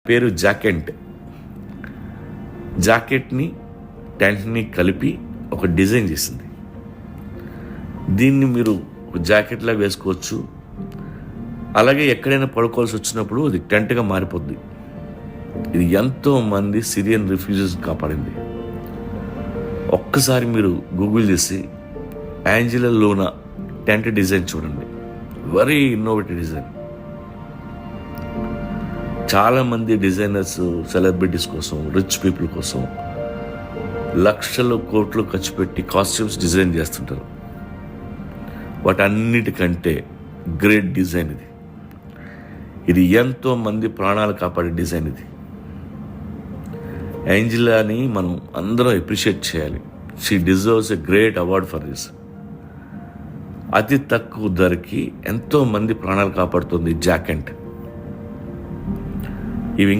పేరు జాకెంట్. జాకెట్ని టెంట్ని కలిపి ఒక డిజైన్ చేసింది. దీన్ని మీరు జాకెట్లా వేసుకోవచ్చు. అలాగే ఎక్కడైనా పడుకోవాల్సి వచ్చినప్పుడు అది టెంట్గా మారిపోద్ది. ఇది ఎంతోమంది సిరియన్ రిఫ్యూజీస్ కాపాడింది. ఒక్కసారి మీరు గూగుల్ చేసి యాంజెలా లోనా టెంట్ డిజైన్ చూడండి. Very innovative design. చాలామంది డిజైనర్స్ సెలబ్రిటీస్ కోసం, రిచ్ పీపుల్ కోసం లక్షలు కోట్లు ఖర్చు పెట్టి కాస్ట్యూమ్స్ డిజైన్ చేస్తుంటారు. వాటన్నిటికంటే గ్రేట్ డిజైన్ ఇది. ఇది ఎంతో మంది ప్రాణాలు కాపాడే డిజైన్ ఇది. యాంజెలాని మనం అందరం అప్రిషియేట్ చేయాలి. She deserves a great award for this. అతి తక్కువ ధరకి ఎంతో మంది ప్రాణాలు కాపాడుతుంది జాకెంట్.